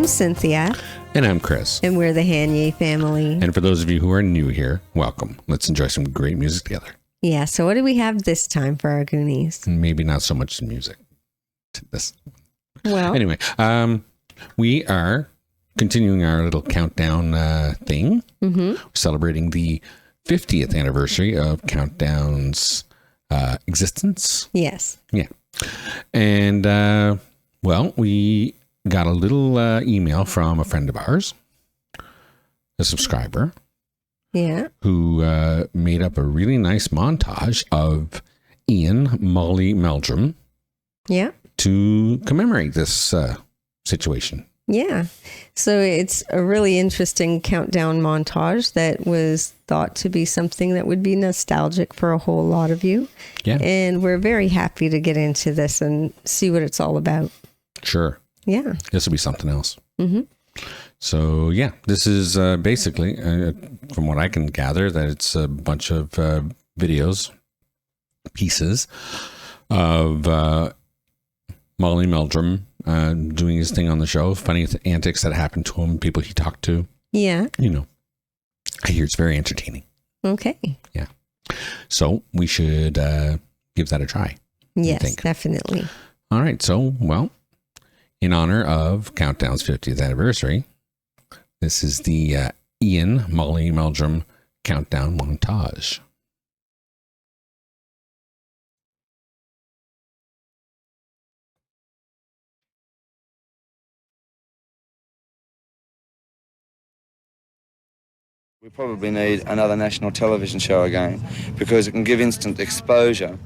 I'm Cynthia. And I'm Chris. And we're the Hanier Family. And for those of you who are new here, welcome. Let's enjoy some great music together. Yeah, so what do we have this time for our Goonies? Maybe not so much music. Well, anyway, we are continuing our little countdown thing. We're celebrating the 50th anniversary of Countdown's existence. Yes. Yeah. And, well, we got a little email from a friend of ours, a subscriber. Yeah. Who made up a really nice montage of Ian, Molly, Meldrum. Yeah. To commemorate this situation. Yeah. So it's a really interesting countdown montage that was thought to be something that would be nostalgic for a whole lot of you. Yeah. And we're very happy to get into this and see what it's all about. Sure. Yeah. This will be something else. So, yeah, this is basically, from what I can gather, that it's a bunch of videos, pieces of Molly Meldrum doing his thing on the show, funny antics that happened to him, people he talked to. Yeah. You know, I hear it's very entertaining. Okay. Yeah. So we should give that a try. Yes, definitely. All right. So, well, in honor of Countdown's 50th anniversary, this is the Ian, Molly Meldrum countdown montage. We probably need another national television show again because it can give instant exposure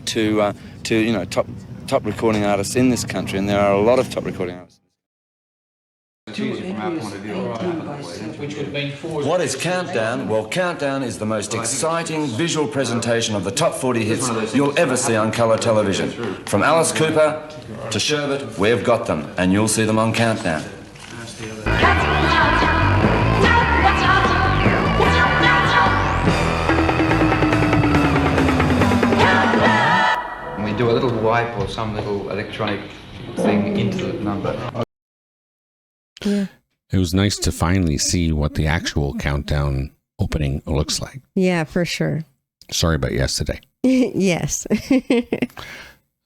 to you know top recording artists in this country, and there are a lot of top recording artists. What is Countdown? Well, Countdown is the most exciting visual presentation of the top 40 hits you'll ever see on colour television. From Alice Cooper to Sherbet, we've got them, and you'll see them on Countdown. We do a little wipe or some little electronic thing into the number. Yeah. It was nice to finally see what the actual countdown opening looks like. Yeah, for sure. Sorry about yesterday. Yes.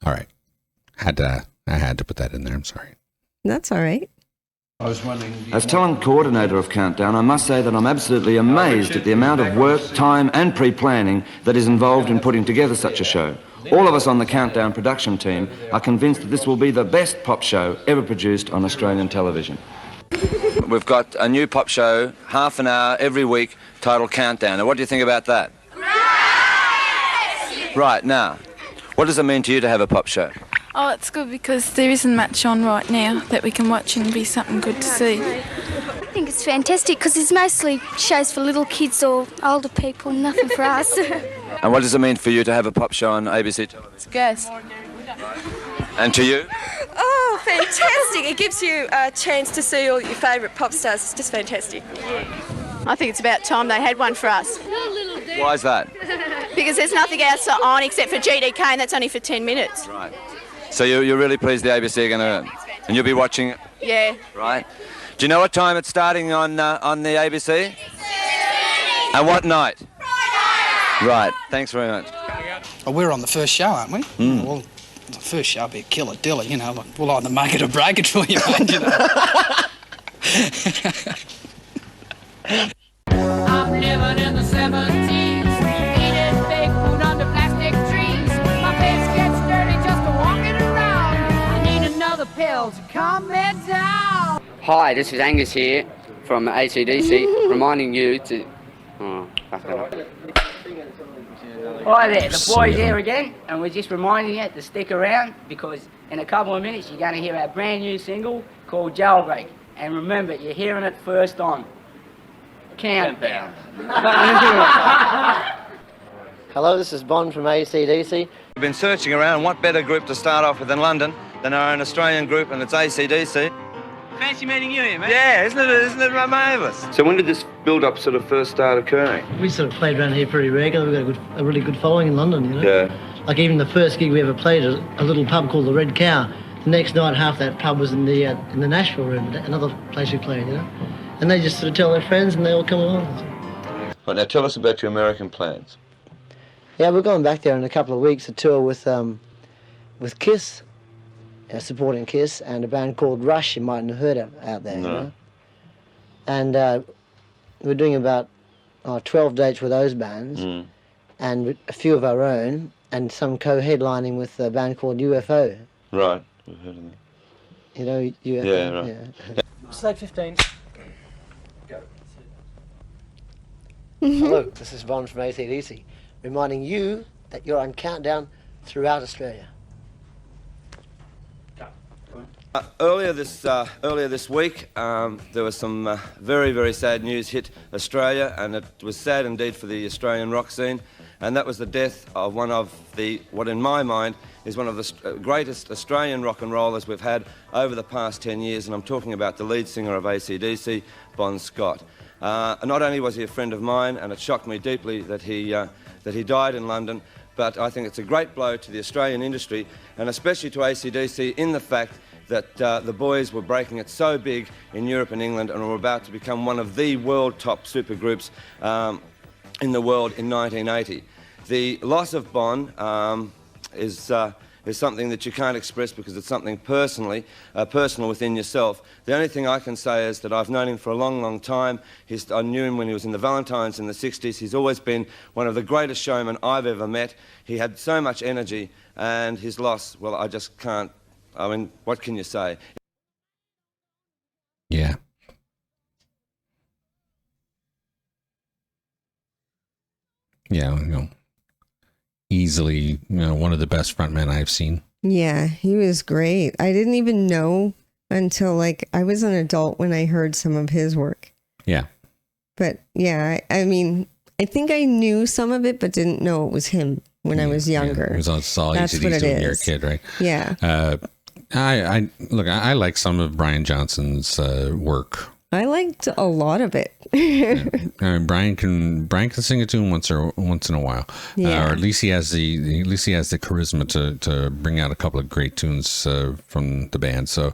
All right. I had to put that in there. I'm sorry. That's all right. I was wondering... As talent coordinator of Countdown, I must say that I'm absolutely amazed at the amount of work, time and pre-planning that is involved in putting together such a show. All of us on the Countdown production team are convinced that this will be the best pop show ever produced on Australian television. We've got a new pop show, half an hour every week, titled Countdown. Now, what do you think about that? Great! Right, now, what does it mean to you to have a pop show? Oh, it's good because there isn't much on right now that we can watch and be something good to see. I think it's fantastic because it's mostly shows for little kids or older people, nothing for us. And what does it mean for you to have a pop show on ABC television? It's gas. And to you? Oh, fantastic. It gives you a chance to see all your favourite pop stars. It's just fantastic. I think it's about time they had one for us. Why is that? Because there's nothing else on except for GDK, and that's only for 10 minutes. Right. So you're really pleased the ABC are going to... And you'll be watching it? Yeah. Right. Do you know what time it's starting on the ABC? And what night? Friday. Right. Thanks very much. Well, we're on the first show, aren't we? Well, the first show will be a killer dilly, you know. Like, we'll either make it or break it for you, mate, you know. I'm living in the 70s, eating fake food under plastic trees. My face gets dirty just walking around. I need another pill to calm me down. Hi, this is Angus here from ACDC, reminding you to... Oh, fuck it up. Hi there, the boys here again, and we're just reminding you to stick around because in a couple of minutes you're going to hear our brand new single called Jailbreak. And remember, you're hearing it first on Countdown. Hello, this is Bond from ACDC. We've been searching around what better group to start off with in London than our own Australian group, and it's ACDC. Fancy meeting you here, mate. Yeah, isn't it marvellous? So when did this build-up sort of first start occurring? We sort of played around here pretty regularly. We've got a really good following in London, you know. Yeah. Like even the first gig we ever played at a little pub called the Red Cow, The next night, half that pub was in the Nashville room, another place we played, you know. And they just sort of tell their friends, and they all come along. Right, now tell us about your American plans. Yeah, we're going back there in a couple of weeks, a tour with Kiss, supporting Kiss, and a band called Rush. You mightn't have heard of out there, No. you know. And we're doing about 12 dates with those bands, and a few of our own, and some co-headlining with a band called UFO. Right, we've heard of that. You know UFO? Yeah, right. Yeah. Slide 15. Go. Hello, this is Bon from ACDC, reminding you that you're on Countdown throughout Australia. Earlier this week, there was some very, very sad news hit Australia, and it was sad indeed for the Australian rock scene, and that was the death of one of the, what in my mind is one of the greatest Australian rock and rollers we've had over the past 10 years, and I'm talking about the lead singer of ACDC, Bon Scott. Not only was he a friend of mine, and it shocked me deeply that he died in London, but I think it's a great blow to the Australian industry, and especially to ACDC, in the fact that the boys were breaking it so big in Europe and England and were about to become one of the world top supergroups in the world in 1980. The loss of Bon is something that you can't express because it's something personal within yourself. The only thing I can say is that I've known him for a long, long time. I knew him when he was in the Valentines in the 60s. He's always been one of the greatest showmen I've ever met. He had so much energy, and his loss, well, I just can't. I mean, what can you say? Yeah. Yeah, easily, one of the best frontmen I've seen. Yeah, he was great. I didn't even know until I was an adult when I heard some of his work. Yeah. But yeah, I mean, I think I knew some of it, but didn't know it was him when I was younger. Yeah, it was all ACDC when you were a kid, right? Yeah. I like some of Brian Johnson's work. I liked a lot of it. Yeah. Brian can sing a tune once in a while, yeah. Or at least he has the charisma to bring out a couple of great tunes from the band. So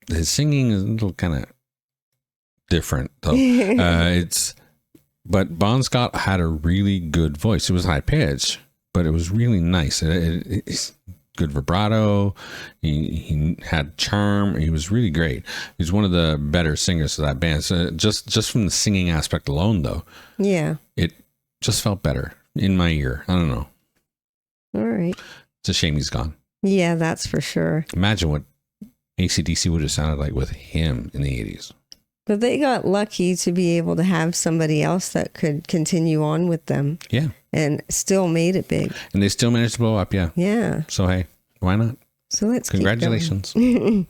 his singing is a little kind of different, though. But Bon Scott had a really good voice. It was high pitched, but it was really nice. It's good vibrato. He had charm. He was really great. He's one of the better singers of that band. So just from the singing aspect alone, though, yeah, it just felt better in my ear. I don't know. All right. It's a shame he's gone. Yeah, that's for sure. Imagine what AC/DC would have sounded like with him in the 80s. But they got lucky to be able to have somebody else that could continue on with them. Yeah. And still made it big. And they still managed to blow up, yeah. Yeah. So, hey, why not? So let's Congratulations. We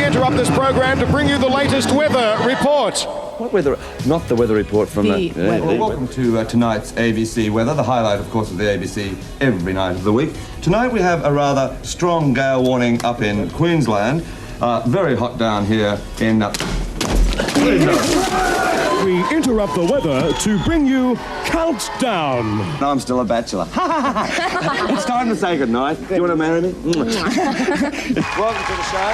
interrupt this program to bring you the latest weather report. What weather? Not the weather report from... Welcome to tonight's ABC weather, the highlight, of course, of the ABC every night of the week. Tonight we have a rather strong gale warning up in Queensland. Very hot down here in... We interrupt the weather to bring you Countdown. No, I'm still a bachelor. It's time to say goodnight. Do you want to marry me? Welcome to the show.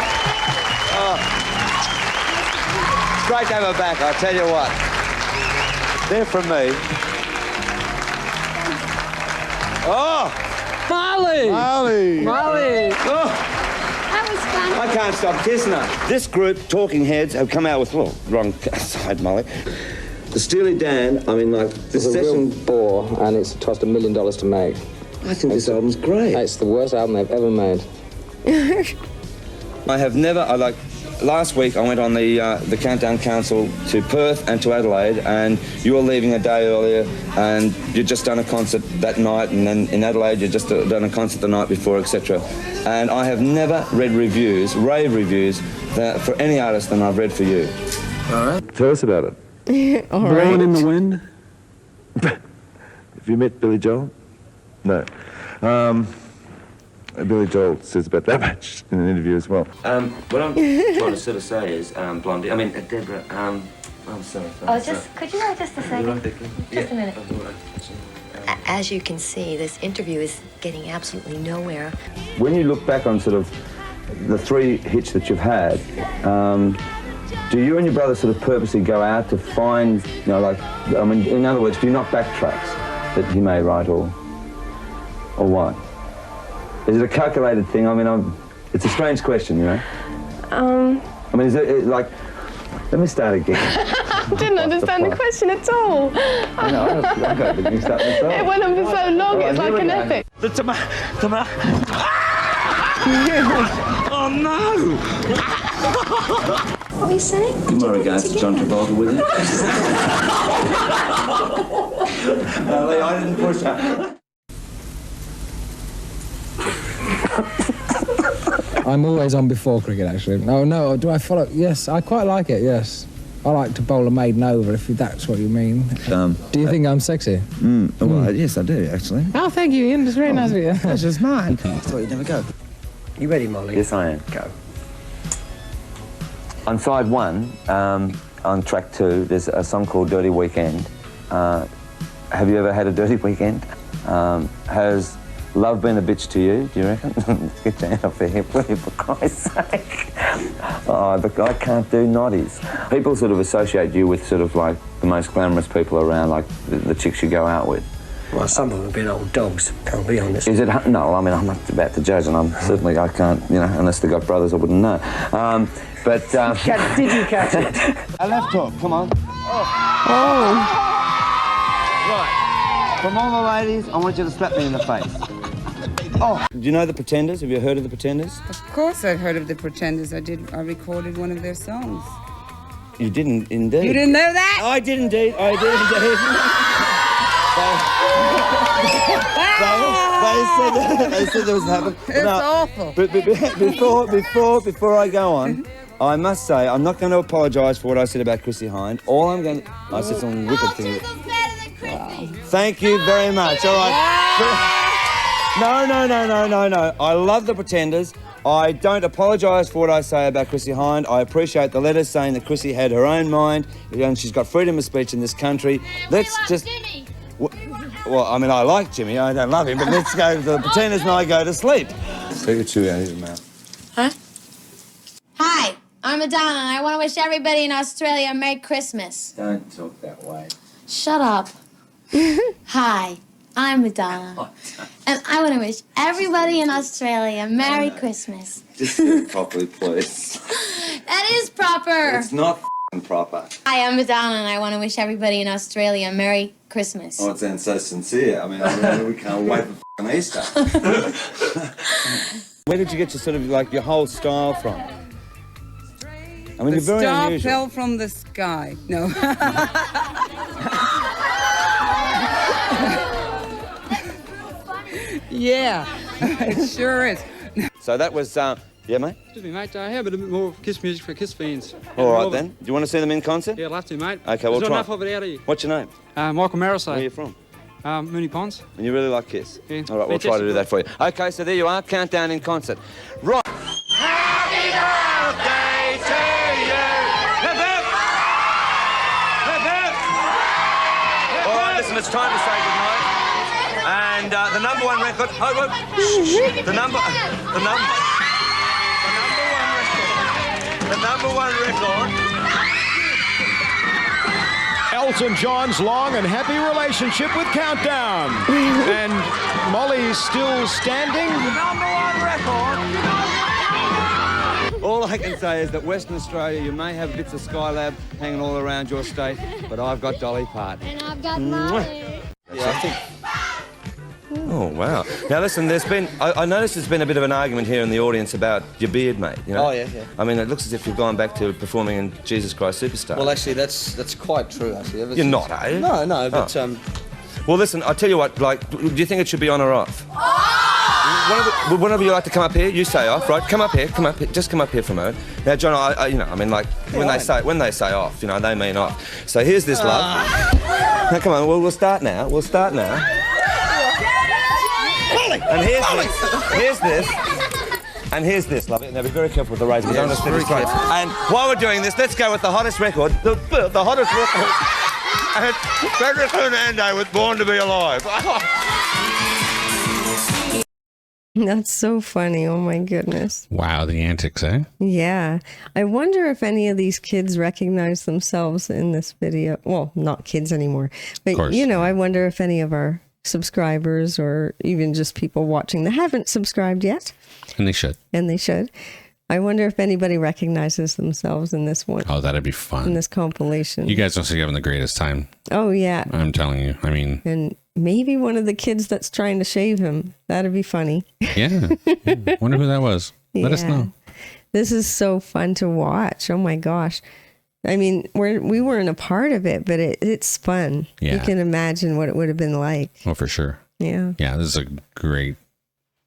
It's great to have her back, I tell you what. They're from me. Oh! Marley! Oh! I can't stop kissing her. This group, Talking Heads, have come out with, well, wrong side, Molly. The Steely Dan, I mean, like, this session... real bore, and it's cost $1 million to make. I think this album's great. It's the worst album they've ever made. I have never, last week I went on the Countdown Council to Perth and to Adelaide, and you were leaving a day earlier, and you'd just done a concert that night, and then in Adelaide you'd just done a concert the night before, etc. And I have never read reviews, rave reviews, for any artist than I've read for you. All right. Tell us about it. All Born right. in the Wind? Have you met Billy Joel? No. Billy Joel says about that much in an interview as well. What I'm trying to sort of say is, Blondie, I mean, Deborah, I'm sorry. Could you wait just a second? Just a minute. As you can see, this interview is getting absolutely nowhere. When you look back on sort of the 3 hits that you've had, do you and your brother sort of purposely go out to find, you know, like, I mean, in other words, do you not backtracks that he may write, or what? Is it a calculated thing? I mean, it's a strange question, you know? I mean, is it like, let me start again. I didn't understand the question at all. I know, I got it mixed up myself. It went on for so long, it's like an epic. The Oh no! What were you saying? Give my regards to John Travolta with it. No, Lee, I didn't push that. I'm always on before cricket, actually. No, do I follow? Yes, I quite like it, yes. I like to bowl a maiden over, if that's what you mean. Do you think I'm sexy? Well, yes, I do, actually. Oh, thank you, Ian. It's very nice of you. That's just mine. I thought you'd never go. You ready, Molly? Yes, I am. Go. On side 1, on track 2, there's a song called Dirty Weekend. Have you ever had a dirty weekend? Has love been a bitch to you, do you reckon? Get your hand off your hip, will you, for Christ's sake? Oh, but I can't do noddies. People sort of associate you with sort of like the most glamorous people around, like the chicks you go out with. Well, some of them have been old dogs, I'll be honest. Is it? No, I mean, I'm not about to judge, and I can't, you know, unless they got brothers, I wouldn't know. But... Did you catch it? A left hook, come on. Right. From all the ladies, I want you to slap me in the face. Oh. Do you know the Pretenders? Have you heard of the Pretenders? Of course I've heard of the Pretenders. I recorded one of their songs. You didn't indeed. You didn't know that? I did indeed. They said there was happening. It's awful. But before I go on, I must say I'm not going to apologise for what I said about Chrissie Hynde. I said some wicked things. Thank you very much. All right. No. I love the Pretenders. I don't apologise for what I say about Chrissie Hynde. I appreciate the letters saying that Chrissie had her own mind and she's got freedom of speech in this country. Let's just... Well, I mean, I like Jimmy. I don't love him, but let's go to the Pretenders and I go to sleep. Take a chew out of your mouth. Huh? Hi, I'm Madonna, and I want to wish everybody in Australia a Merry Christmas. Don't talk that way. Shut up. Hi, I'm Madonna, and I want to wish everybody in Australia a Merry Christmas. Just do it properly, please. That is proper. It's not proper. Hi, I'm Madonna, and I want to wish everybody in Australia a Merry Christmas. Oh, it sounds so sincere. I mean, we can't wait for Easter. Where did you get your sort of like your whole style from? I mean, you're very unusual. The star fell from the sky. No. Yeah, it sure is. So that was, yeah, mate? Excuse me, mate. How about a bit more Kiss music for Kiss fans? All right, then. Do you want to see them in concert? Yeah, I'd love to, mate. Okay, we'll try. There's enough of it out of you. What's your name? Michael Marisay. Where are you from? Mooney Ponds. And you really like Kiss? Yeah. All right, we'll try to do that for you. Okay, so there you are, Countdown in concert. Right. Happy birthday to you. Hip, hip. Hip, hip. All right, listen, it's time to say goodnight. And the number one record... The number one record... Elton John's long and happy relationship with Countdown. And Molly's still standing. Number one record. All I can say is that Western Australia, you may have bits of Skylab hanging all around your state, but I've got Dolly Parton. And I've got Molly. Yeah, I think... Oh, wow. Now, listen, I noticed there's been a bit of an argument here in the audience about your beard, mate. You know? Oh, yeah. I mean, it looks as if you've gone back to performing in Jesus Christ Superstar. Well, actually, that's quite true, actually. You're not, are you? No, but... Oh. Well, listen, I'll tell you what, like, do you think it should be on or off? Oh! One of you like to come up here? You say off, right? Come up here, just come up here for a moment. Now, John, when they say off, you know, they mean off. So here's this, love. Now, come on, we'll start now. And here's this. And here's this, love it. Now be very careful with the razor. Don't let it straight. And while we're doing this, let's go with the hottest record. The hottest record. And Frederick Hernando was Born to Be Alive. That's so funny. Oh my goodness. Wow, the antics, eh? Yeah. I wonder if any of these kids recognize themselves in this video. Well, not kids anymore. But, you know, I wonder if any of our subscribers or even just people watching that haven't subscribed yet. And they should. And they should. I wonder if anybody recognizes themselves in this one. Oh, that'd be fun. In this compilation. You guys must be having the greatest time. Oh, yeah. I'm telling you. I mean... And maybe one of the kids that's trying to shave him. That'd be funny. Yeah. Wonder who that was. Let us know. This is so fun to watch. Oh, my gosh. I mean, we weren't a part of it, but it's fun. Yeah. You can imagine what it would have been like. Oh, for sure. Yeah. Yeah, this is a great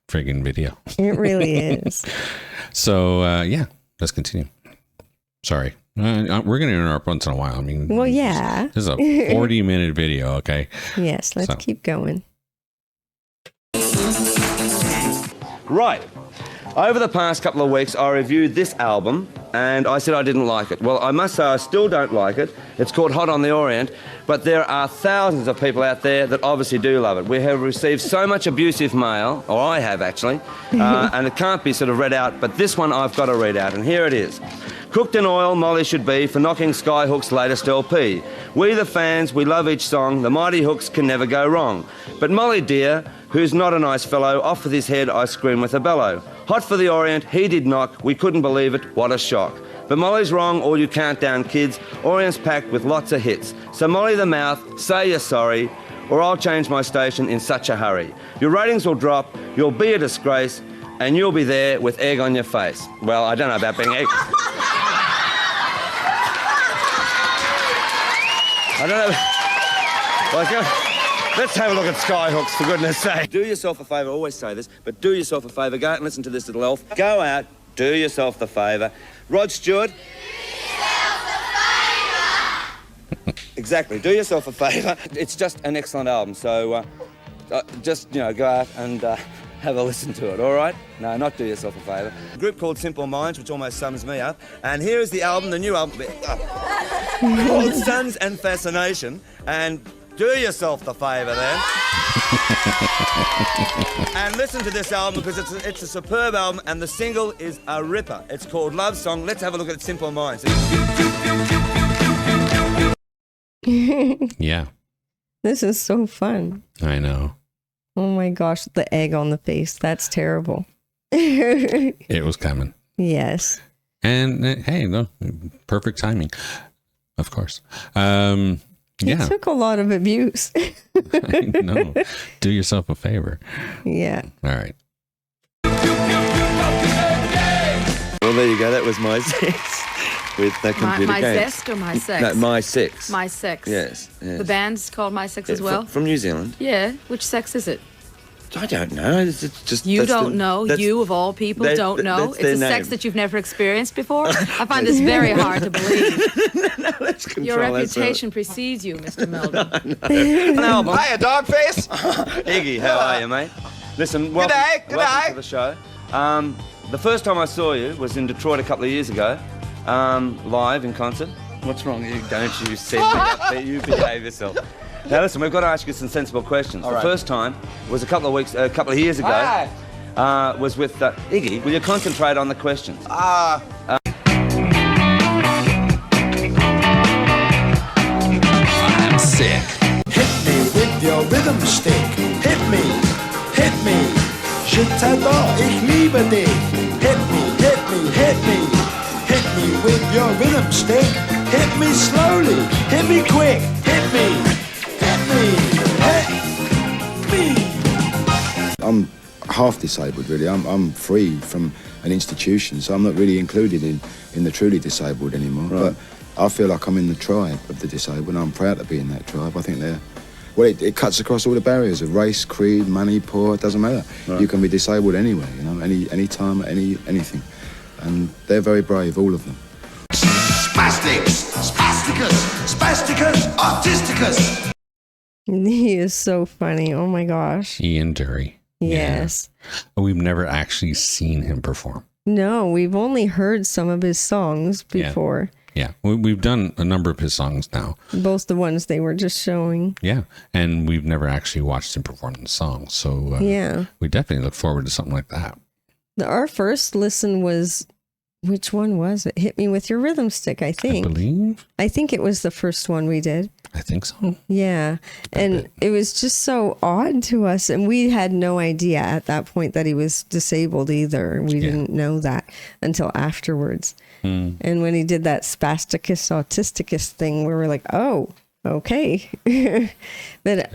friggin' video. It really is. So, yeah, let's continue. Sorry. We're going to interrupt once in a while. I mean, well, yeah. This is a 40-minute video, okay? Yes, let's keep going. Right. Over the past couple of weeks, I reviewed this album, and I said I didn't like it. Well, I must say I still don't like it. It's called Hot on the Orient, but there are thousands of people out there that obviously do love it. We have received so much abusive mail, or I have actually, and it can't be sort of read out, but this one I've got to read out, and here it is. Cooked in oil, Molly should be for knocking Skyhook's latest LP. We the fans, we love each song, the mighty hooks can never go wrong. But Molly dear, who's not a nice fellow, off with his head I scream with a bellow. Hot for the Orient, he did knock, we couldn't believe it, what a shock. But Molly's wrong, all you countdown kids, Orient's packed with lots of hits. So Molly the mouth, say you're sorry, or I'll change my station in such a hurry. Your ratings will drop, you'll be a disgrace, and you'll be there with egg on your face. Well, I don't know about being egg. I don't know. Let's have a look at Skyhooks, for goodness sake. Do yourself a favour, I always say this, but do yourself a favour. Go out and listen to this little elf. Go out, do yourself the favour. Rod Stewart. Do yourself a favour. Exactly, do yourself a favour. It's just an excellent album, so just, you know, go out and have a listen to it, all right? No, not do yourself a favour. A group called Simple Minds, which almost sums me up. And here is the album, the new album, called Sons and Fascination. And do yourself the favour then. And listen to this album because it's a superb album and the single is a ripper. It's called Love Song. Let's have a look at Simple Minds. Yeah. This is so fun. I know. Oh my gosh, the egg on the face. That's terrible. It was coming. Yes. And hey, no, perfect timing. Of course. Yeah. It took a lot of abuse. I know. Do yourself a favor. Yeah. All right. Well, there you go. That was my sex with the computer my games. zest or my sex? No, my sex. My sex. Yes. The band's called My Sex as well? From New Zealand. Yeah. Which sex is it? I don't know. It's just you don't know. You of all people don't know. It's a sex that you've never experienced before. I find this very hard to believe. Let's your reputation precedes you, Mr. Meldrum. No, hiya, dog face. Iggy, how are you, mate? Listen, welcome to the show. The first time I saw you was in Detroit a couple of years ago, live in concert. What's wrong? Don't you send me up there. You behave yourself. Now listen, we've got to ask you some sensible questions. The first time was a couple of years ago. Was with Iggy. Will you concentrate on the questions? I'm sick. Hit me with your rhythm stick. Hit me, hit me. Je t'adore, ich liebe dich. Hit me, hit me, hit me. Hit me with your rhythm stick. Hit me slowly, hit me quick. Hit me, hit me, hit me. I'm half disabled, really. I'm free from an institution, so I'm not really included in the truly disabled anymore. Right. But I feel like I'm in the tribe of the disabled, and I'm proud to be in that tribe. I think it cuts across all the barriers of race, creed, money, poor. It doesn't matter. Right. You can be disabled anywhere, you know, any time, anything. And they're very brave, all of them. Spastics, spasticus, spasticus, autisticus. He is so funny. Oh my gosh. Ian Dury. Yes. Yeah. We've never actually seen him perform. No, we've only heard some of his songs before. Yeah. We've done a number of his songs now. Both the ones they were just showing. Yeah. And we've never actually watched him perform the songs. So we definitely look forward to something like that. Our first listen was, which one was it? Hit Me With Your Rhythm Stick, I think. I think it was the first one we did. I think so. Yeah. And it was just so odd to us. And we had no idea at that point that he was disabled either. We didn't know that until afterwards. And when he did that spasticus autisticus thing, we were like, oh, okay. But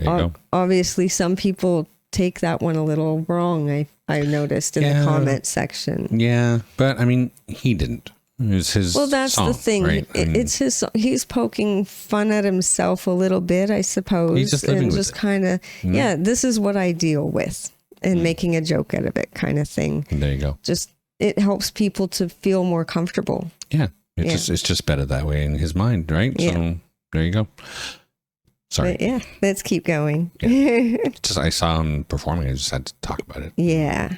obviously some people take that one a little wrong, I noticed in the comment section. Yeah, but I mean, he didn't. It was his Well, that's song, the thing. right? It's his song. He's poking fun at himself a little bit, I suppose. He's just living and with just it. kind of, this is what I deal with, and making a joke out of it kind of thing. And there you go. Just, it helps people to feel more comfortable. Yeah. It's just better that way in his mind, right? Yeah. So there you go. Sorry. But yeah, let's keep going. Just I saw him performing. I just had to talk about it. Yeah.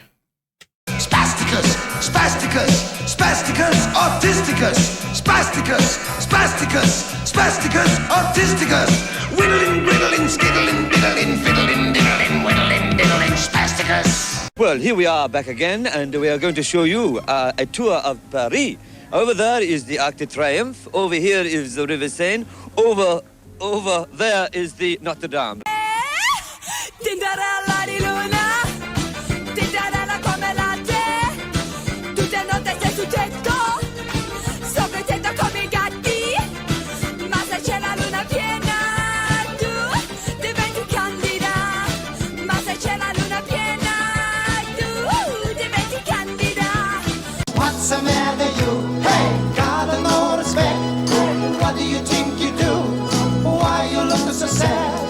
Spasticus, spasticus, spasticus, autisticus, spasticus, spasticus, spasticus, autisticus, whittling, griddling, skiddling, diddling, fiddling, diddling, whittling, diddling, spasticus. Well, here we are back again, and we are going to show you a tour of Paris. Over there is the Arc de Triomphe. Over here is the River Seine. Over there is the Notre Dame. Tinderella di luna, tinderella come la te, tutte notte sei sul tetto, sopra il tetto come i gatti, ma se c'è la luna piena, tu diventi candida, ma se c'è la luna piena, tu diventi candida. What's the matter you? Hey, got no respect. What do you think you do? Why you look so sad?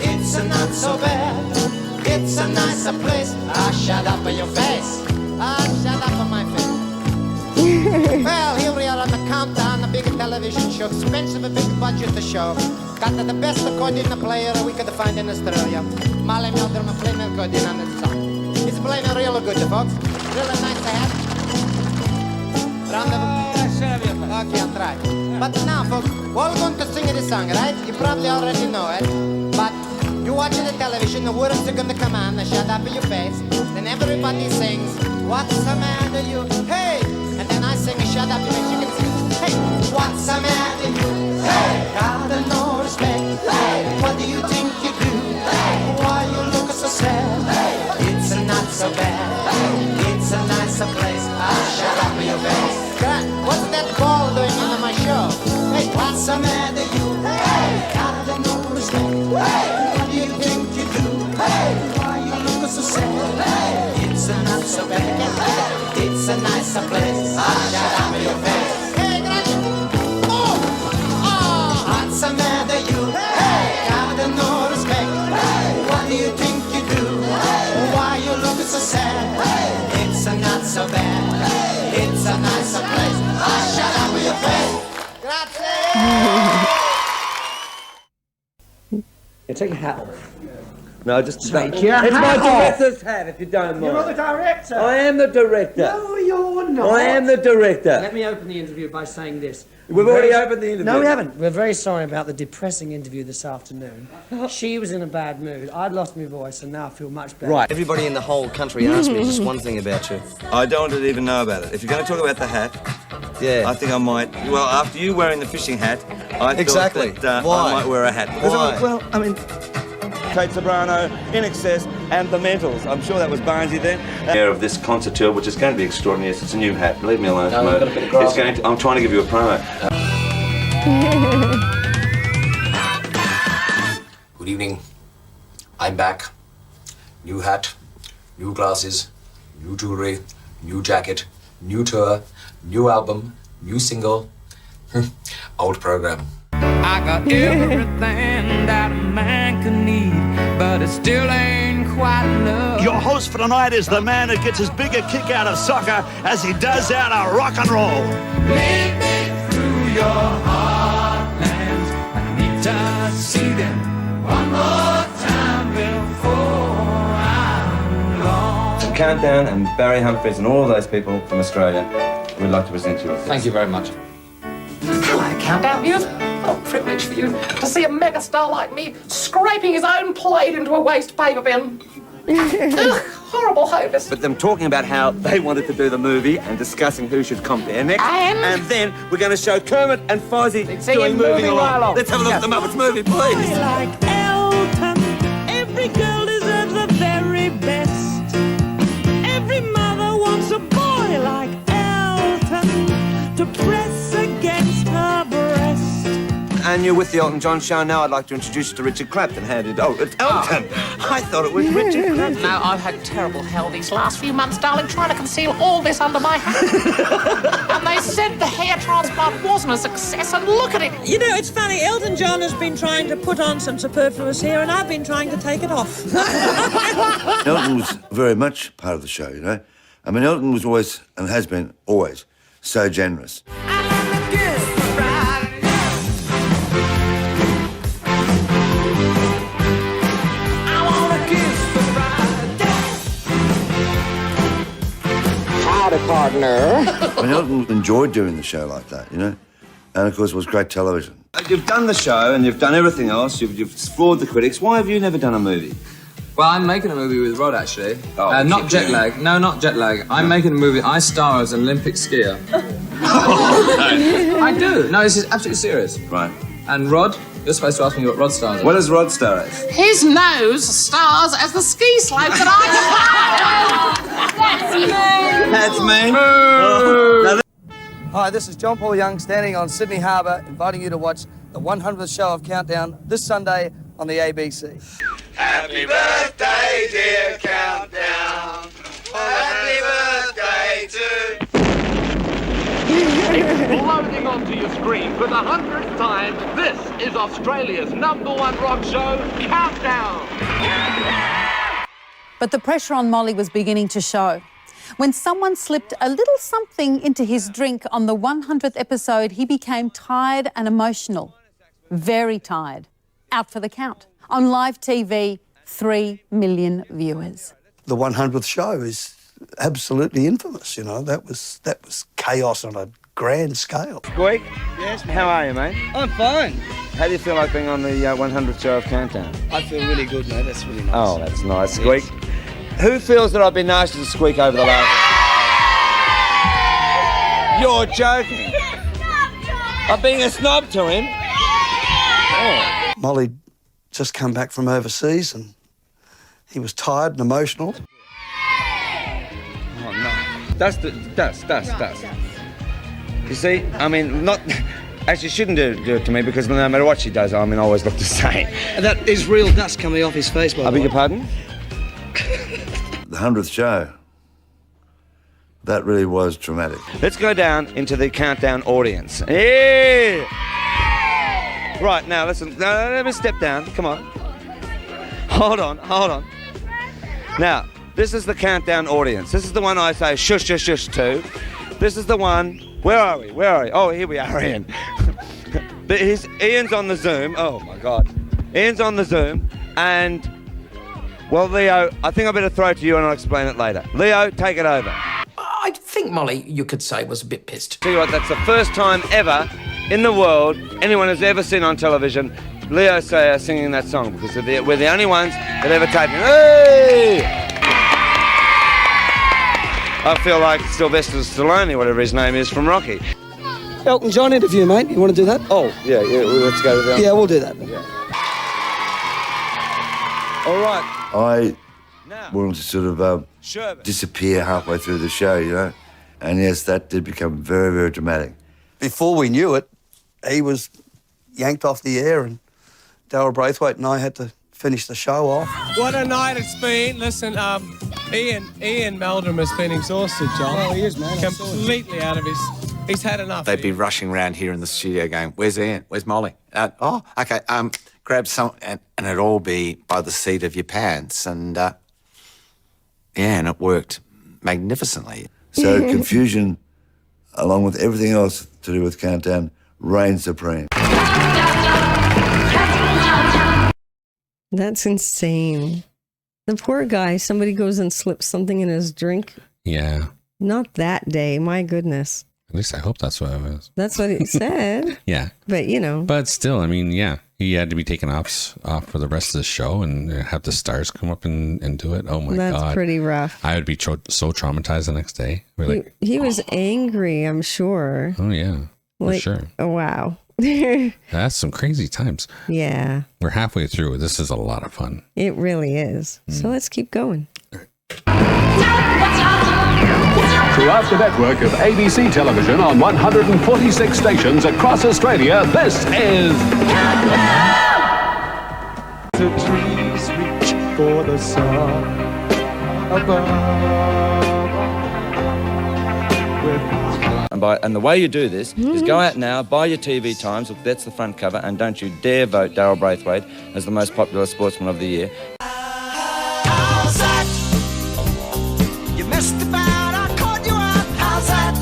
It's not so bad. It's a nicer place. Ah, shut up in your face. Ah, shut up on my face. Well, here we are on the countdown, the big television show. Expensive, a big budget to show. Got the best accordion player we could find in Australia. Molly Meldrum playing accordion on his song. He's playing real good, folks. Really nice to have. Round of okay, I'll try. But now, folks, we're going to sing this song, right? You probably already know it. But you're watching the television, the words are going to come on, shut up in your face. Then everybody sings, what's the matter you? Hey! And then I sing, shut up, you can sing. Hey! What's the matter you? Hey! Got no respect. Hey! What do you think you do? Hey! Why you look so sad? Hey! It's not so bad. It's a nicer place. Ah, shut up in your face. God, what's that ball doing in my show? Hey, what's the matter you? Hey, got no respect. Hey, what do you think you do? Hey, why you look so sad? Hey, it's not so bad. It's a nicer place. Ah, shut up in your face. Hey, oh, what's the matter you? Hey, got no respect. Hey, what do you think you do? Hey, why you look so sad? Hey, it's not so bad. It's a nicer place. Ah, shut up in your face. Yeah, take your hat off. No, just Take your it's hat my off. director's hat, if you don't mind. You're not the director. I am the director. No, you're not. I am the director. Let me open the interview by saying this. We've already opened the interview. No, we haven't. We're very sorry about the depressing interview this afternoon. She was in a bad mood. I'd lost my voice, and now I feel much better. Right. Everybody in the whole country asked me just one thing about you. I don't want to even know about it. If you're going to talk about the hat, Yeah. I think I might. Well, after you wearing the fishing hat, I Exactly. thought that Why? I might wear a hat. Because Why? well, I mean, Kate Sobrano, In Excess, and The Mentals. I'm sure that was Barnesy then. Of this concert tour, which is going to be extraordinary. It's a new hat. Leave me alone. No, we've got a bit of grass. It's going to, I'm trying to give you a promo. Good evening. I'm back. New hat, new glasses, new jewelry, new jacket, new tour, new album, new single, old program. I got everything that a man can need, but it still ain't quite enough. Your host for tonight is the man that gets as big a kick out of soccer as he does out of rock and roll. Lead me through your heartlands. I need to see them one more time before I'm Countdown and Barry Humphries and all those people from Australia, we'd like to present you with this. Thank you very much. Hello, Countdown viewers. What a privilege for you to see a megastar like me scraping his own plate into a waste paper bin. Ugh, horrible hopeless. But them talking about how they wanted to do the movie and discussing who should compare next. And then we're going to show Kermit and Fozzie doing Moving Along. Let's have a look at the Muppets movie, please. Like Elton, every girl deserves the very best. Every mother wants a boy like Elton to press against her breast. And you're with the Elton John show now. I'd like to introduce you to Richard Clapton. Oh, it's Elton. I thought it was Richard Clapton. No, I've had terrible hell these last few months, darling, trying to conceal all this under my hat. And they said the hair transplant wasn't a success, and look at it. You know, it's funny, Elton John has been trying to put on some superfluous hair, and I've been trying to take it off. Elton was very much part of the show, you know. I mean, Elton was always, and has been always, so generous. Partner. I mean, Elton enjoyed doing the show like that, you know, and of course it was great television. You've done the show and you've done everything else. You've floored the critics. Why have you never done a movie? Well, I'm making a movie with Rod, actually. Not jet lag. No, not jet lag. I'm making a movie. I star as an Olympic skier. I do. No, this is absolutely serious. Right. And Rod, you're supposed to ask me what Rod stars as. What does Rod star as? His nose stars as the ski slope that That's me. Hi, this is John Paul Young standing on Sydney Harbour, inviting you to watch the 100th show of Countdown this Sunday on the ABC. Happy birthday, dear Countdown. Happy birthday to... Loading onto your screen for the 100th time, this is Australia's #1 rock show, Countdown. But the pressure on Molly was beginning to show. When someone slipped a little something into his drink on the 100th episode, he became tired and emotional. Very tired. Out for the count. On live TV, 3 million viewers. The 100th show is absolutely infamous, you know. That was chaos on a grand scale. Squeak? Yes, mate. How are you, mate? I'm fine. How do you feel like being on the 100th show of Countdown? I feel really good, mate. That's really nice. Oh, that's nice. Squeak. Who feels that I've been nasty to Squeak over the last... You're joking. I'm being a snob to him. Oh. Molly just come back from overseas and he was tired and emotional. Oh, no. Dust. You see, I mean, not... Actually, she shouldn't do it to me because no matter what she does, I mean, I always look the same. That is real dust coming off his face, by the way. I beg your pardon? The 100th show, that really was traumatic. Let's go down into the Countdown audience. Yeah! Right, now, listen, let me step down. Come on. Hold on. Now, this is the Countdown audience. This is the one I say shush, shush, shush to. This is the one... Where are we? Oh, here we are, Ian. Ian's on the Zoom. Oh, my God. Ian's on the Zoom, and... Well, Leo, I think I better throw it to you and I'll explain it later. Leo, take it over. I think Molly, you could say, was a bit pissed. Tell you what, that's the first time ever in the world anyone has ever seen on television Leo Sayer singing that song, because we're the only ones that ever taken it. Hey! I feel like Sylvester Stallone, whatever his name is, from Rocky. Elton John interview, mate. You want to do that? Oh, yeah, let's go to that. Yeah, we'll do that. Yeah. All right. I wanted to sort of disappear halfway through the show, you know, and yes, that did become very, very dramatic. Before we knew it, he was yanked off the air and Darryl Braithwaite and I had to finish the show off. What a night it's been. Listen, Ian Meldrum has been exhausted, John. Oh, he is, man. Completely out of his... He's had enough. They'd be rushing around here in the studio going, where's Ian? Where's Molly? Okay, grab some... And it'd all be by the seat of your pants. And, and it worked magnificently. So confusion, along with everything else to do with Countdown, reigned supreme. That's insane. The poor guy, somebody goes and slips something in his drink. Yeah. Not that day, my goodness. At least I hope that's what it was. That's what it said. Yeah. But, you know. But still, I mean, yeah, he had to be taken off for the rest of the show and have the stars come up and do it. Oh, my God. That's pretty rough. I would be so traumatized the next day. He was angry, I'm sure. Oh, yeah, for sure. Oh, wow. That's some crazy times. Yeah. We're halfway through. This is a lot of fun. It really is. So let's keep going. Throughout the network of ABC television on 146 stations across Australia, this is The trees reach for the sun above. And the way you do this is go out now, buy your TV Times, that's the front cover, and don't you dare vote Darryl Braithwaite as the most popular sportsman of the year. How's that? You missed about, I caught you out. How's that?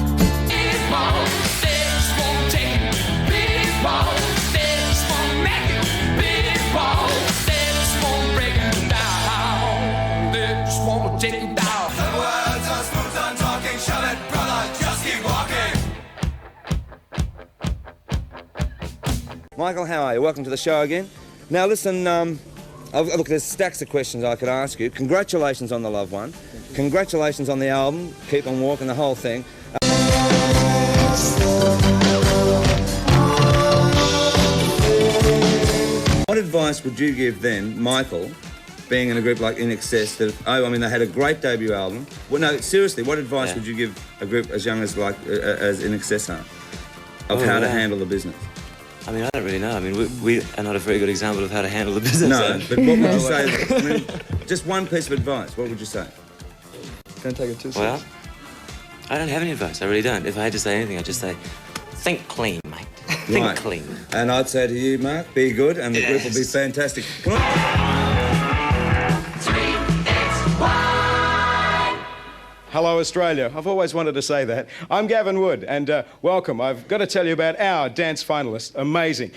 Baseball, this won't take you. Baseball, this won't make you. Baseball, this won't break you down. This won't take you down. The words are smooth and talking, shove it, brother, just keep walking. Michael, how are you? Welcome to the show again. Now listen, look, there's stacks of questions I could ask you. Congratulations on the loved one. Congratulations on the album, Keep on Walking, the whole thing. What advice would you give then, Michael, being in a group like In Excess, that, they had a great debut album. Well, no, seriously, what advice would you give a group as young as as In Excess are, of how to handle the business? I mean, I don't really know. I mean, we are not a very good example of how to handle the business. No, but what would you say? I mean, just one piece of advice, what would you say? Don't take it too Well, seriously. I don't have any advice. I really don't. If I had to say anything, I'd just say, think clean, mate. Think Right. clean. And I'd say to you, Mark, be good, and the group will be fantastic. Come on. Hello, Australia. I've always wanted to say that. I'm Gavin Wood, and welcome. I've got to tell you about our dance finalists. Amazing.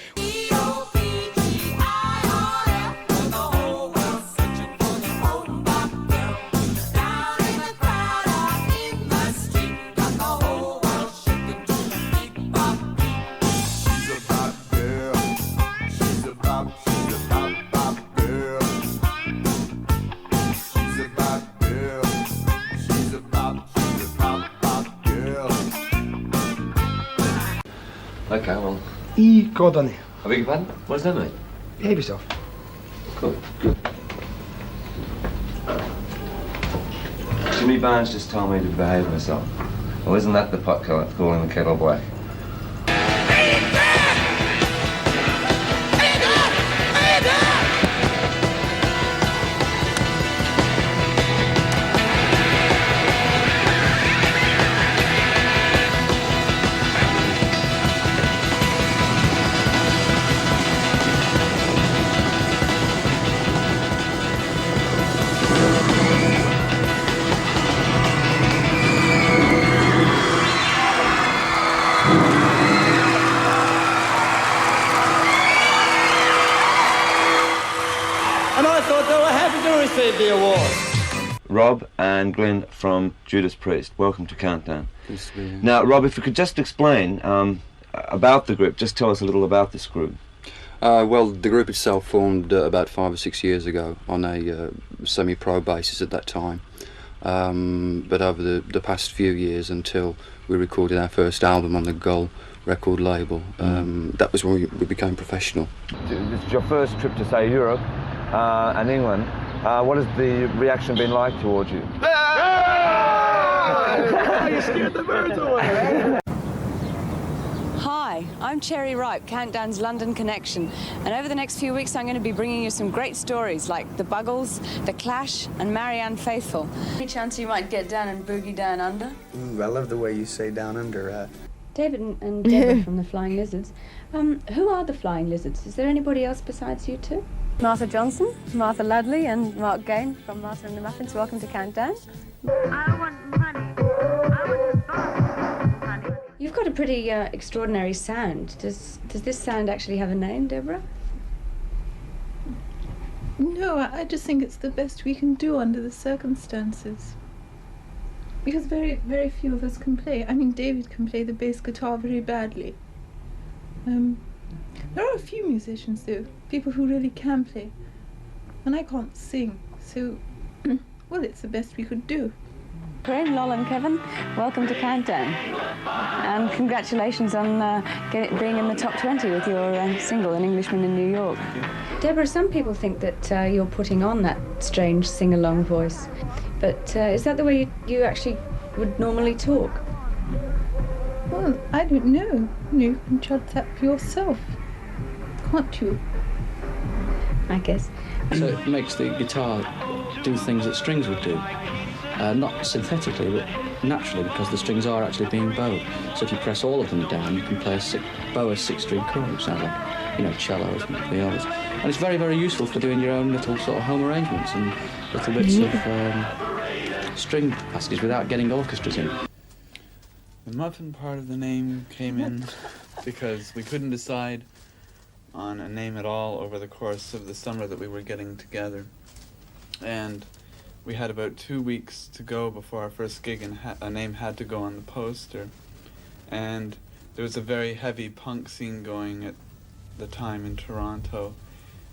Okay, well. Gordon. I beg your pardon? What does that mean? Behave yourself. Cool, good. Jimmy Barnes just told me to behave myself. Well, isn't that the pot calling the kettle black? And I thought they were happy to receive the award. Rob and Glenn from Judas Priest, welcome to Countdown. Nice to be here. Now, Rob, if you could just explain about the group, just tell us a little about this group. Well, the group itself formed about 5 or 6 years ago on a semi-pro basis at that time. But over the past few years, until we recorded our first album on the Gull record label, that was when we became professional. This is your first trip to, say, Europe and England. What has the reaction been like towards you? You scared the birds away. Hi, I'm Cherry Ripe, Countdown's London connection, and over the next few weeks I'm going to be bringing you some great stories like The Buggles, The Clash and Marianne Faithfull. Any chance you might get down and boogie down under? Ooh, I love the way you say down under. David and Deborah from the Flying Lizards. Who are the Flying Lizards? Is there anybody else besides you two? Martha Johnson, Martha Ludley and Mark Gain from Martha and the Muffins. Welcome to Countdown. I want money. You've got a pretty extraordinary sound. Does this sound actually have a name, Deborah? No, I just think it's the best we can do under the circumstances. Because very, very few of us can play. I mean, David can play the bass guitar very badly. There are a few musicians, though, people who really can play. And I can't sing, so, well, it's the best we could do. Corinne, Lol and Kevin, welcome to Countdown. And congratulations on being in the top 20 with your single, An Englishman in New York. Deborah, some people think that you're putting on that strange sing-along voice. But is that the way you actually would normally talk? Well, I don't know. You can judge that for yourself, can't you? I guess. So it makes the guitar do things that strings would do. Not synthetically, but naturally, because the strings are actually being bowed. So if you press all of them down, you can play bow a six-string chord, which sounds like, you know, cello or the others. And it's very, very useful for doing your own little sort of home arrangements and little bits of string passages without getting orchestras in. The muffin part of the name came in because we couldn't decide on a name at all over the course of the summer that we were getting together. And we had about 2 weeks to go before our first gig, and a name had to go on the poster. And there was a very heavy punk scene going at the time in Toronto,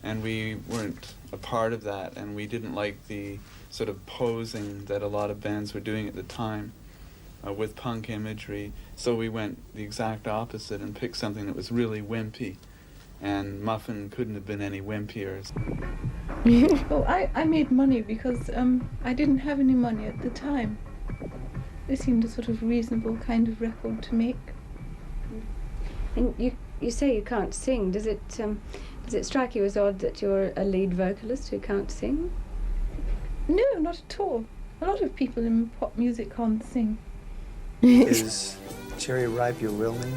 and we weren't a part of that, and we didn't like the sort of posing that a lot of bands were doing at the time with punk imagery. So we went the exact opposite and picked something that was really wimpy, and Muffin couldn't have been any wimpier. Well, I made money because I didn't have any money at the time. It seemed a sort of reasonable kind of record to make. And you say you can't sing. Does it strike you as odd that you're a lead vocalist who can't sing? No, not at all. A lot of people in pop music can't sing. Is Cherry Ripe your real name?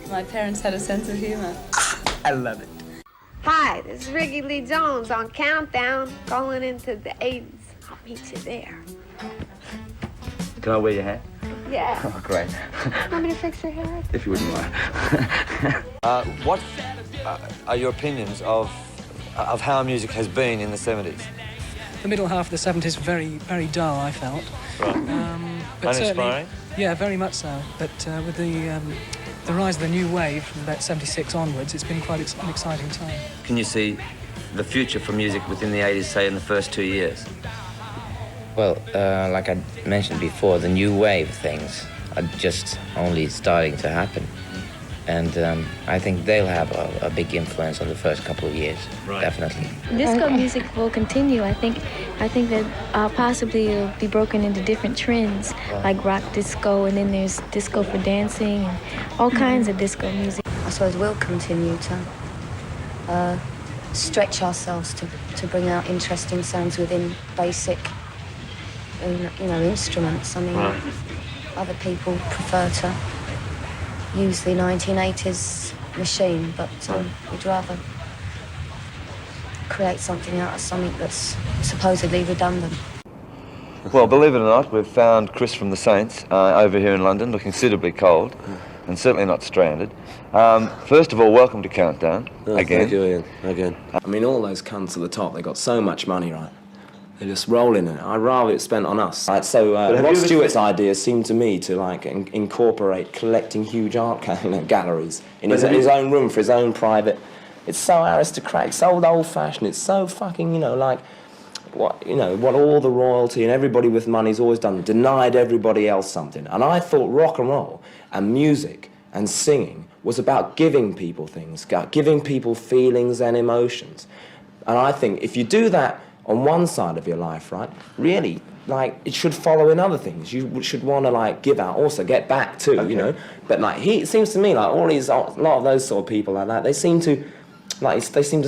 My parents had a sense of humor. I love it. Hi, this is Ricky Lee Jones on Countdown, going into the 80s. I'll meet you there. Can I wear your hair? Yeah. Oh, great. Want me to fix your hair? If you wouldn't mind. What are your opinions of how music has been in the 70s? The middle half of the 70s, very, very dull, I felt. Right. But uninspiring? Yeah, very much so. But with the rise of the new wave from about 76 onwards, it's been quite an exciting time. Can you see the future for music within the 80s, say, in the first 2 years? Well, like I mentioned before, the new wave things are just only starting to happen. And I think they'll have a big influence on the first couple of years, definitely. Disco music will continue. I think that possibly it'll be broken into different trends, like rock disco, and then there's disco for dancing, and all kinds of disco music. I suppose we'll continue to stretch ourselves to bring out interesting sounds within basic, instruments. I mean, other people prefer to use the 1980s machine, but we'd rather create something out of something that's supposedly redundant. Well, believe it or not, we've found Chris from the Saints over here in London, looking suitably cold, and certainly not stranded. First of all, welcome to Countdown, again. Thank you, Ian, again. I mean, all those cunts at the top, they got so much money, right? They're just rolling in it. I'd rather it spent on us. Right, so Rod Stewart's idea seemed to me to incorporate collecting huge art galleries in his own room for his own private. It's so aristocratic, so old-fashioned. It's so fucking what all the royalty and everybody with money's always done, denied everybody else something. And I thought rock and roll and music and singing was about giving people things, giving people feelings and emotions. And I think if you do that on one side of your life, right, really, it should follow in other things. You should want to, give out, also get back too, But, it seems to me like a lot of those sort of people like that, they seem to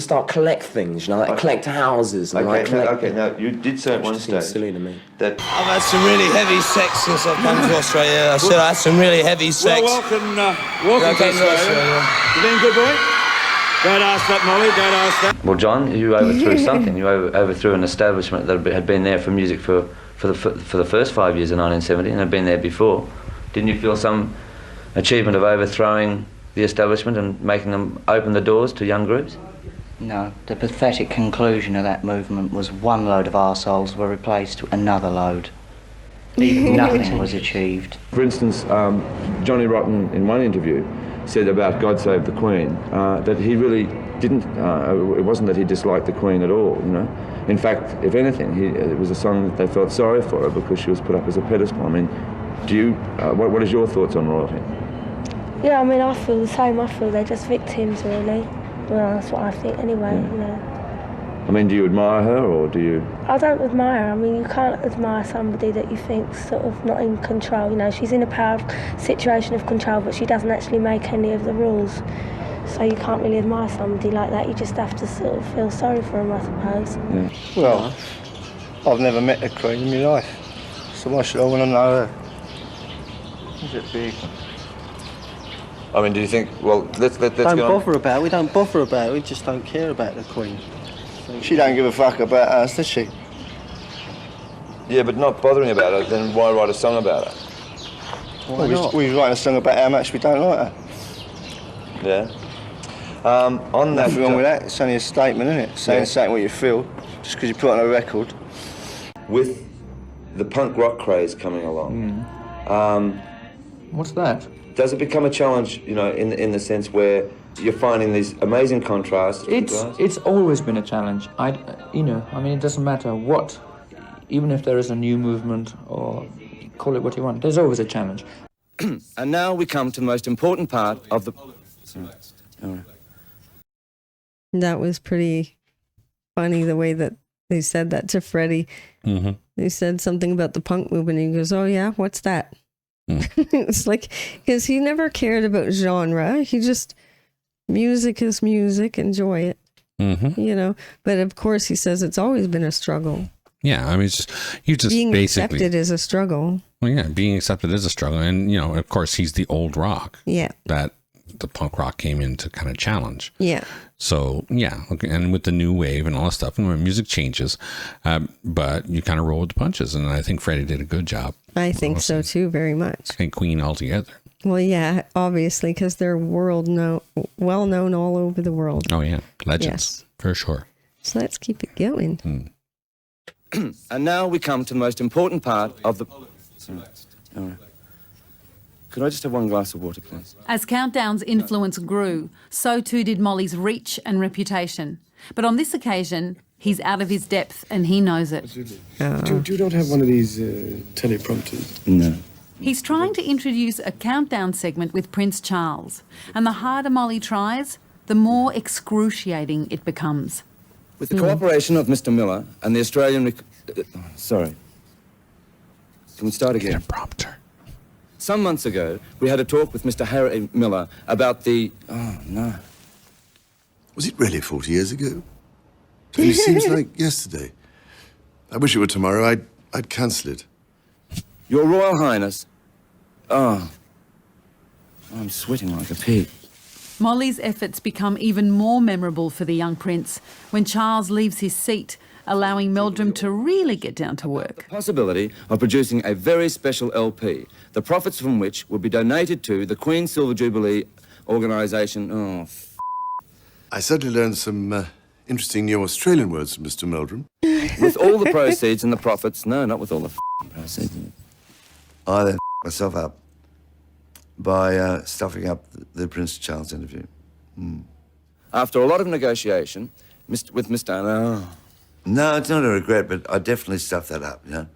start collect things, collect houses. And now, you did say at one stage silly to me. That I've had some really heavy sex since I've come to Australia. I said I had some really heavy sex. Well, welcome to Australia. You been good boy? Don't ask that, Molly, don't ask that. Well, John, you overthrew something. You overthrew an establishment that had been there for music for the first 5 years of 1970 and had been there before. Didn't you feel some achievement of overthrowing the establishment and making them open the doors to young groups? No, the pathetic conclusion of that movement was one load of arseholes were replaced with another load. Nothing was achieved. For instance, Johnny Rotten, in one interview, said about God Save the Queen that he really didn't, it wasn't that he disliked the Queen at all, you know. In fact, if anything, it was a song that they felt sorry for her because she was put up as a pedestal. I mean, do you, what is your thoughts on royalty? Yeah, I mean, I feel the same. I feel they're just victims, really. Well, that's what I think anyway, you know. I mean, do you admire her, or do you... I don't admire her. I mean, you can't admire somebody that you think's sort of not in control. You know, she's in a situation of control, but she doesn't actually make any of the rules. So you can't really admire somebody like that. You just have to sort of feel sorry for them, I suppose. Yeah. Well, I've never met a queen in my life, so why should I want to know her? Is it big? I mean, do you think... Well, let's don't get on. bother about it. We don't bother about it. We just don't care about the queen. She don't give a fuck about us, does she? Yeah, but not bothering about her, then why write a song about her? Why not? We writing a song about how much we don't like her. Yeah. On that... Nothing wrong with that. It's only a statement, isn't it? Saying what you feel, just because you put it on a record. With the punk rock craze coming along, What's that? does it become a challenge, you know, in the sense where you're finding these amazing contrasts? It's always been a challenge. It doesn't matter what, even if there is a new movement or call it what you want, there's always a challenge. And now we come to the most important part of the... Sorry. All right. That was pretty funny, the way that they said that to Freddie. Mm-hmm. They said something about the punk movement, and he goes, "Oh yeah, what's that?" It's like, because he never cared about genre. He just, music is music, enjoy it. Mm-hmm. You know, but of course he says it's always been a struggle. Yeah, I mean, you just being basically accepted is a struggle. Well, yeah, being accepted is a struggle, and you know, of course, he's the old rock. Yeah, that the punk rock came in to kind of challenge. Yeah. So yeah, and with the new wave and all that stuff, and when music changes, but you kind of roll with the punches, and I think Freddie did a good job. I think so too, very much. And Queen altogether. Well, yeah, obviously, because they're well known all over the world. Oh yeah, legends for sure. So let's keep it going. And now we come to the most important part of the... Sorry. All right. Could I just have one glass of water, please? As Countdown's influence grew, so too did Molly's reach and reputation. But on this occasion, he's out of his depth and he knows it. Do you not have one of these teleprompters? No. He's trying to introduce a Countdown segment with Prince Charles. And the harder Molly tries, the more excruciating it becomes. With the cooperation of Mr. Miller and the Australian... sorry. Can we start again? Prompter. Some months ago, we had a talk with Mr. Harry Miller about the... Oh, no. Was it really 40 years ago? It only seems like yesterday. I wish it were tomorrow. I'd cancel it. Your Royal Highness... Oh. I'm sweating like a pig. Molly's efforts become even more memorable for the young prince when Charles leaves his seat, allowing Meldrum to really get down to work. The possibility of producing a very special LP, the profits from which will be donated to the Queen's Silver Jubilee organisation. Oh, I certainly learned some interesting new Australian words from Mr. Meldrum. With all the proceeds and the profits... No, not with all the proceeds. I then myself up by stuffing up the Prince Charles interview. After a lot of negotiation, with Mr. No, it's not a regret, but I definitely stuffed that up, you know?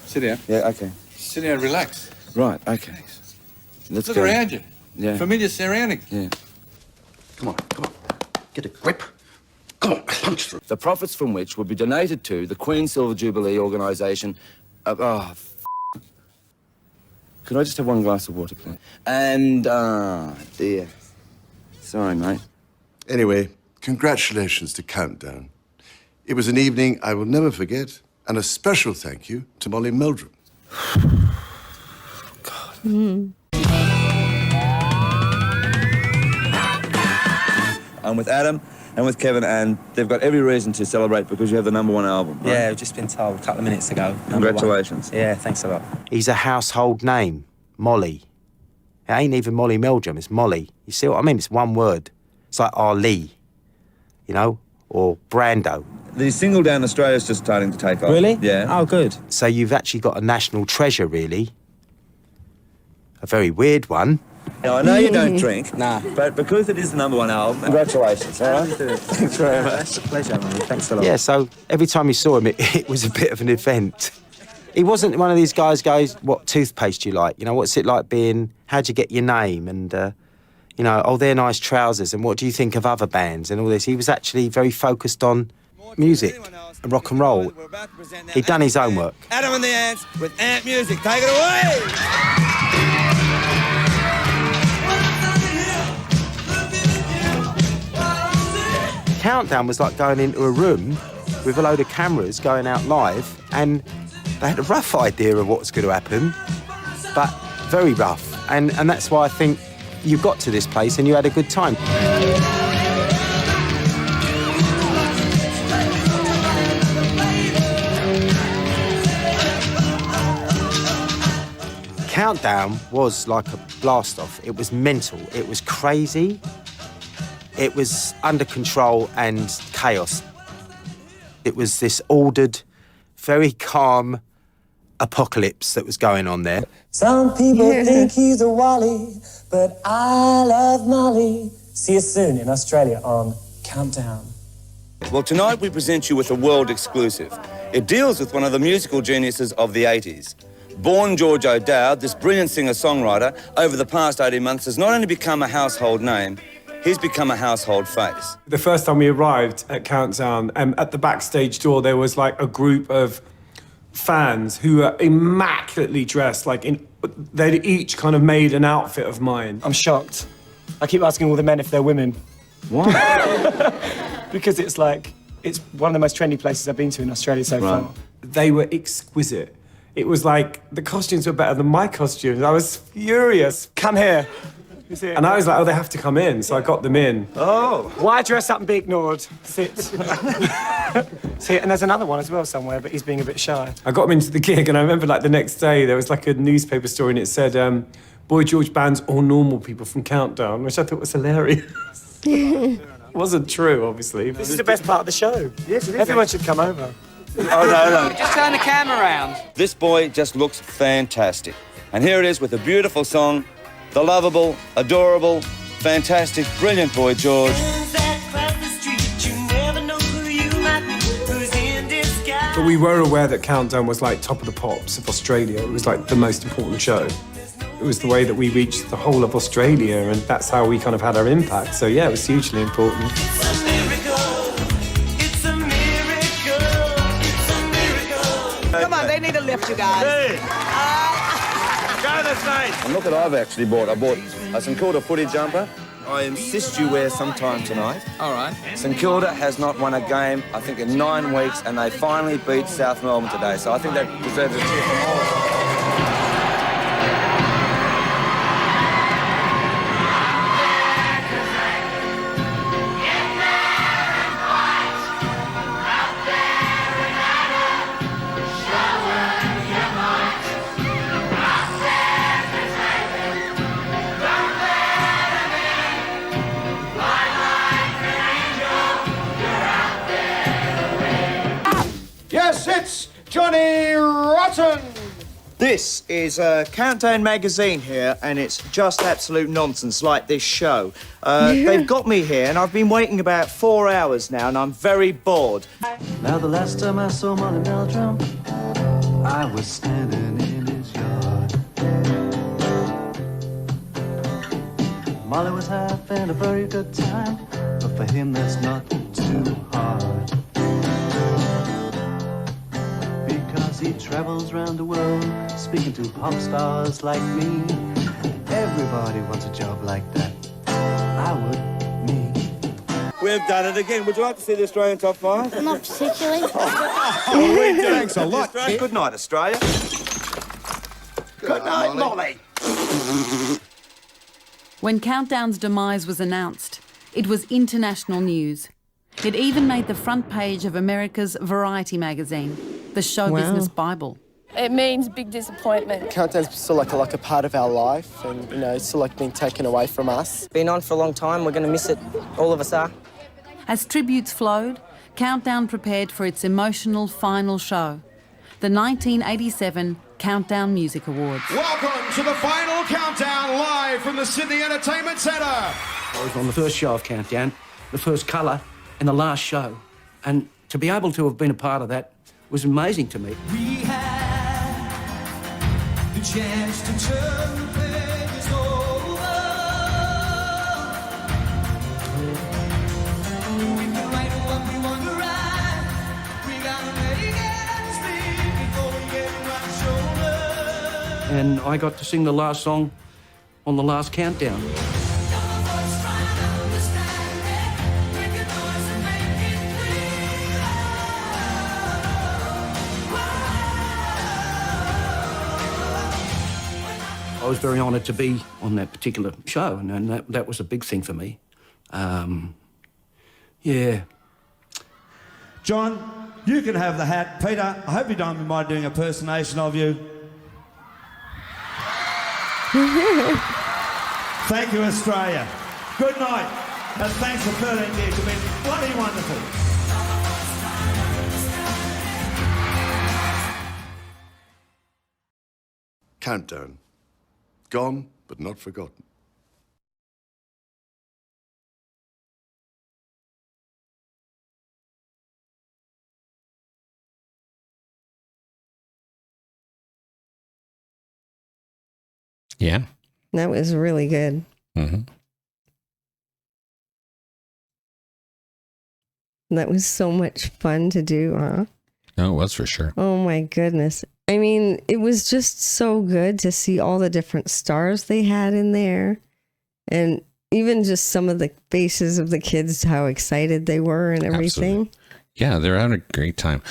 Sit down. Yeah, okay. Sit down, relax. Right, okay. Let's Look go. around you. Yeah. Familiar surroundings. Yeah. Come on. Get a grip. Come on, punch through. The profits from which will be donated to the Queen's Silver Jubilee organisation. Could I just have one glass of water, please? And, dear. Sorry, mate. Anyway, congratulations to Countdown. It was an evening I will never forget, and a special thank you to Molly Meldrum. I'm with Adam and with Kevin, and they've got every reason to celebrate because you have the #1 album, right? Yeah, we've just been told a couple of minutes ago. Congratulations. Yeah, thanks a lot. He's a household name, Molly. It ain't even Molly Meldrum, it's Molly. You see what I mean? It's one word. It's like Ali, you know? or Brando. The single down Australia's just starting to take off. Really? Yeah. Oh, good. So you've actually got a national treasure, really. A very weird one. Now, I know you don't drink, but because it is the #1 album, congratulations, all right? Thanks very much. That's a pleasure, man. Thanks a lot. Yeah, so every time you saw him, it was a bit of an event. He wasn't one of these guys goes, what toothpaste do you like? You know, what's it like being, how'd you get your name? And, you know, oh, they're nice trousers, and what do you think of other bands and all this? He was actually very focused on music and rock and roll. He'd done his homework. Adam and the Ants with Ant Music. Take it away! Countdown was like going into a room with a load of cameras going out live, and they had a rough idea of what was going to happen, but very rough. And that's why I think you got to this place and you had a good time. Countdown was like a blast-off. It was mental. It was crazy. It was under control and chaos. It was this ordered, very calm apocalypse that was going on there. Some people think he's a Wally, but I love Molly. See you soon in Australia on Countdown. Well, tonight we present you with a world exclusive. It deals with one of the musical geniuses of the 80s. Born George O'Dowd, this brilliant singer-songwriter, over the past 18 months has not only become a household name, he's become a household face. The first time we arrived at Countdown, at the backstage door, there was like a group of fans who were immaculately dressed, they'd each kind of made an outfit of mine. I'm shocked. I keep asking all the men if they're women. Why? Because it's one of the most trendy places I've been to in Australia so far. They were exquisite. It was like, the costumes were better than my costumes. I was furious. Come here. And I was like, oh, they have to come in, so I got them in. Oh. Why dress up and be ignored? Sit. See, and there's another one as well somewhere, but he's being a bit shy. I got him into the gig, and I remember the next day, there was a newspaper story, and it said, Boy George bans all normal people from Countdown, which I thought was hilarious. It wasn't true, obviously. This is the best part of the show. Yes, it is. Everyone should come over. Oh, no. Just turn the camera around. This boy just looks fantastic. And here it is with a beautiful song, the lovable, adorable, fantastic, brilliant Boy George. But we were aware that Countdown was like top of the pops of Australia. It was like the most important show. It was the way that we reached the whole of Australia, and that's how we kind of had our impact. So yeah, it was hugely important. Come on, they need a lift, you guys. Hey. Go to the stage. And look what I've actually bought. I bought a St Kilda footy jumper. I insist you wear sometime tonight. All right. St Kilda has not won a game, I think, in 9 weeks, and they finally beat South Melbourne today. So I think they deserve a cheer from all of us. Yes, it's Johnny Rotten. This is Countdown magazine here, and it's just absolute nonsense like this show. They've got me here, and I've been waiting about 4 hours now, and I'm very bored. Now the last time I saw Molly Meldrum, I was standing in his yard. Molly was having a very good time, but for him that's not too hard. Because he travels around the world, speaking to pop stars like me. Everybody wants a job like that. I would, me. We've done it again. Would you like to see the Australian top 5? Not particularly. Thanks a lot. Good night, Australia. Good night, Molly. When Countdown's demise was announced, it was international news. It even made the front page of America's Variety magazine, the show business Bible. It means big disappointment. Countdown's still like a part of our life, and it's still being taken away from us. Been on for a long time, we're going to miss it. All of us are. As tributes flowed, Countdown prepared for its emotional final show, the 1987 Countdown Music Awards. Welcome to the final countdown, live from the Sydney Entertainment Centre. I was on the first show of Countdown, the first colour, and the last show. And to be able to have been a part of that was amazing to me. We had the chance to turn the pages over. We can write what we want to write. We gotta make it speak before we get right shoulder. And I got to sing the last song on the last Countdown. I was very honoured to be on that particular show, and that was a big thing for me. Yeah. John, you can have the hat. Peter, I hope you don't mind doing a impersonation of you. Thank you, Australia. Good night, and thanks for 13 years. You've been bloody wonderful. Countdown. Gone, but not forgotten. Yeah. That was really good. Mm-hmm. That was so much fun to do, huh? No, it was for sure. Oh my goodness. I mean, it was just so good to see all the different stars they had in there. And even just some of the faces of the kids, how excited they were and everything. Absolutely. Yeah, they're having a great time.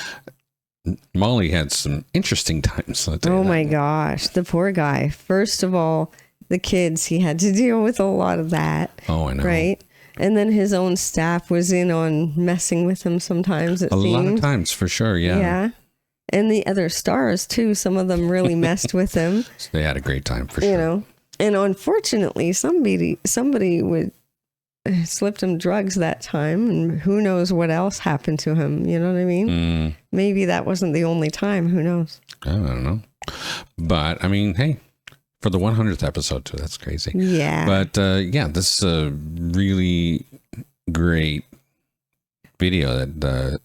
Molly had some interesting times. Oh my gosh, the poor guy. First of all, the kids, he had to deal with a lot of that. Oh, I know. Right? And then his own staff was in on messing with him sometimes, it seemed. A lot of times, for sure, yeah. Yeah. And the other stars, too. Some of them really messed with him. So they had a great time, for sure. You know? And unfortunately, somebody would slipped him drugs that time, and who knows what else happened to him. You know what I mean? Maybe that wasn't the only time. Who knows? I don't know. But, I mean, hey, for the 100th episode, too, that's crazy. Yeah. But, yeah, this is a really great video that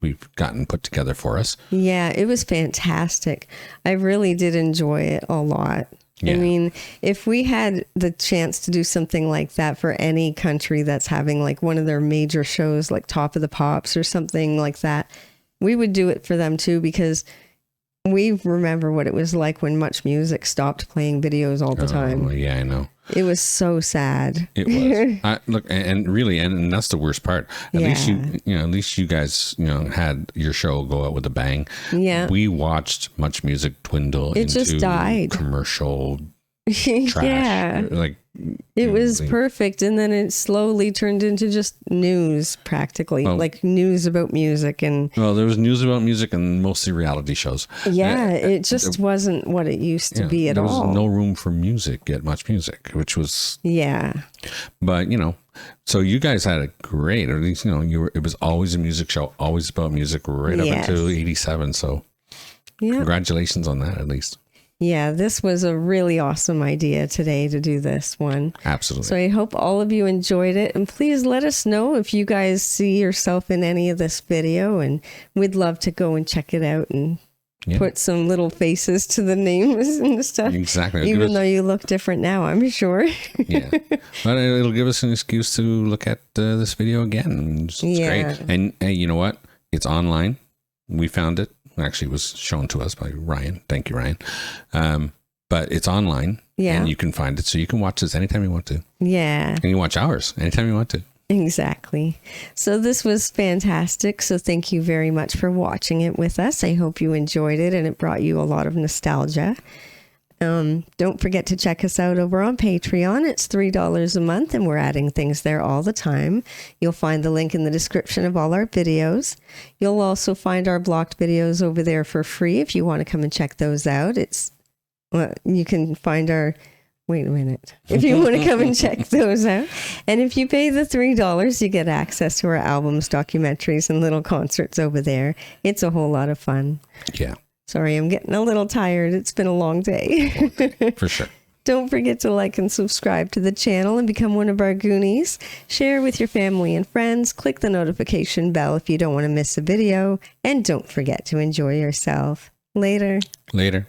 we've gotten put together for us. Yeah, it was fantastic. I really did enjoy it a lot. Yeah. I mean, if we had the chance to do something like that for any country that's having like one of their major shows, like Top of the Pops or something like that, we would do it for them too, because we remember what it was like when Much Music stopped playing videos all the time. Yeah, I know. It was so sad. It was. Look, and really, and that's the worst part. At least at least you guys, had your show go out with a bang. Yeah. We watched Much Music dwindle into just died. Commercial trash. Yeah. Like it was perfect, and then it slowly turned into just news, practically, like news about music. And well, there was news about music and mostly reality shows. Yeah, it just wasn't what it used to be at all. There was no room for music at Much Music, which was But so you guys had a great, or at least it was always a music show, always about music, right up until '87. So congratulations on that, at least. Yeah, this was a really awesome idea today to do this one. Absolutely. So I hope all of you enjoyed it. And please let us know if you guys see yourself in any of this video. And we'd love to go and check it out and put some little faces to the names and stuff. Exactly. Even though you look different now, I'm sure. Yeah. But it'll give us an excuse to look at this video again. It's great. And hey, you know what? It's online. We found it. Actually, it was shown to us by Ryan. Thank you, Ryan. But it's online. Yeah. And you can find it. So you can watch this anytime you want to. Yeah. And you can watch ours anytime you want to. Exactly. So this was fantastic. So thank you very much for watching it with us. I hope you enjoyed it and it brought you a lot of nostalgia. Don't forget to check us out over on Patreon. It's $3 a month and we're adding things there all the time. You'll find the link in the description of all our videos. You'll also find our blocked videos over there for free if you want to come and check those out. You can find our Wait a minute. If you want to come and check those out. And if you pay the $3, you get access to our albums, documentaries, and little concerts over there. It's a whole lot of fun. Yeah. Sorry, I'm getting a little tired. It's been a long day. For sure. Don't forget to like and subscribe to the channel and become one of our Goonies. Share with your family and friends. Click the notification bell if you don't want to miss a video. And don't forget to enjoy yourself. Later. Later.